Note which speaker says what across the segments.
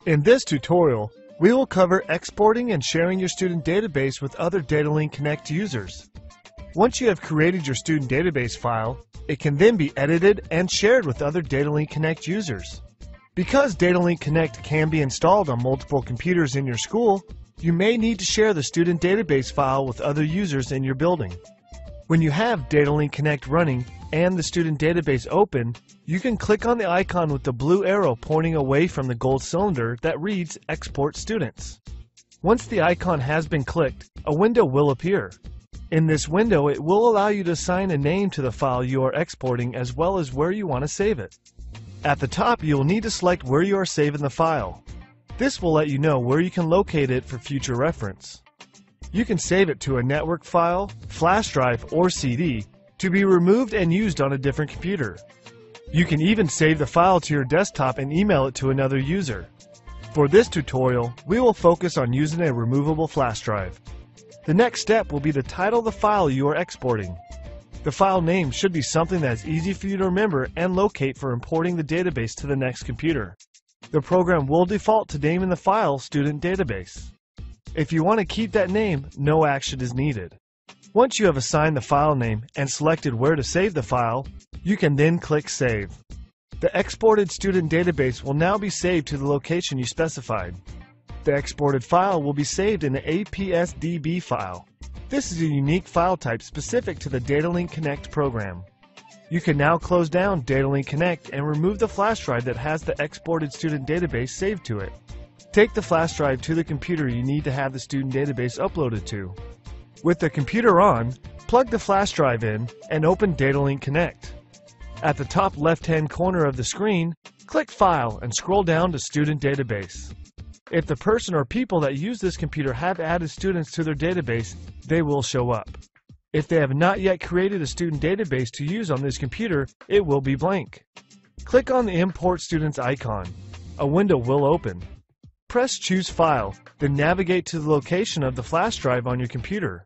Speaker 1: In this tutorial, we will cover exporting and sharing your student database with other DataLink Connect users. Once you have created your student database file, it can then be edited and shared with other DataLink Connect users. Because DataLink Connect can be installed on multiple computers in your school, you may need to share the student database file with other users in your building. When you have DataLink Connect running and the student database open, you can click on the icon with the blue arrow pointing away from the gold cylinder that reads Export Students. Once the icon has been clicked, a window will appear. In this window, it will allow you to assign a name to the file you are exporting as well as where you want to save it. At the top, you will need to select where you are saving the file. This will let you know where you can locate it for future reference. You can save it to a network file, flash drive, or CD to be removed and used on a different computer. You can even save the file to your desktop and email it to another user. For this tutorial, we will focus on using a removable flash drive. The next step will be to title the file you are exporting. The file name should be something that is easy for you to remember and locate for importing the database to the next computer. The program will default to naming the file Student Database. If you want to keep that name, no action is needed. Once you have assigned the file name and selected where to save the file, you can then click Save. The exported student database will now be saved to the location you specified. The exported file will be saved in the APSDB file. This is a unique file type specific to the DataLink Connect program. You can now close down DataLink Connect and remove the flash drive that has the exported student database saved to it. Take the flash drive to the computer you need to have the student database uploaded to. With the computer on, plug the flash drive in and open DataLink Connect. At the top left-hand corner of the screen, click File and scroll down to Student Database. If the person or people that use this computer have added students to their database, they will show up. If they have not yet created a student database to use on this computer, it will be blank. Click on the Import Students icon. A window will open. Press Choose File, then navigate to the location of the flash drive on your computer.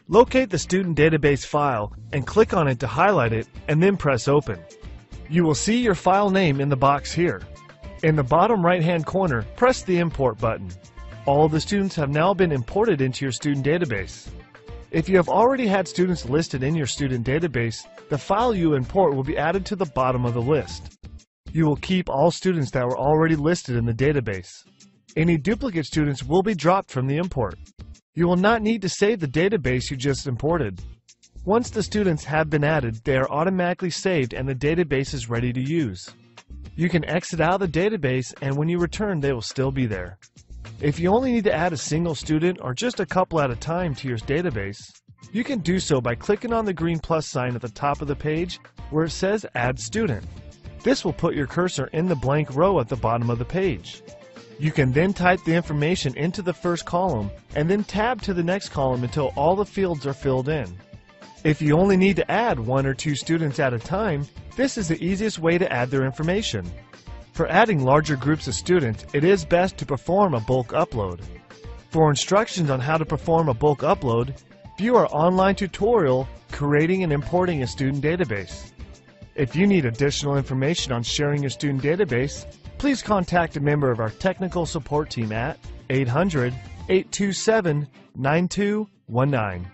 Speaker 1: Locate the student database file and click on it to highlight it, and then press Open. You will see your file name in the box here. In the bottom right-hand corner, press the Import button. All of the students have now been imported into your student database. If you have already had students listed in your student database, the file you import will be added to the bottom of the list. You will keep all students that were already listed in the database. Any duplicate students will be dropped from the import. You will not need to save the database you just imported. Once the students have been added, they are automatically saved and the database is ready to use. You can exit out of the database, and when you return, they will still be there. If you only need to add a single student or just a couple at a time to your database, you can do so by clicking on the green plus sign at the top of the page where it says Add Student. This will put your cursor in the blank row at the bottom of the page. You can then type the information into the first column and then tab to the next column until all the fields are filled in. If you only need to add 1 or 2 students at a time, this is the easiest way to add their information. For adding larger groups of students, it is best to perform a bulk upload. For instructions on how to perform a bulk upload, view our online tutorial, Creating and Importing a Student Database. If you need additional information on sharing your student database, please contact a member of our technical support team at 800-827-9219.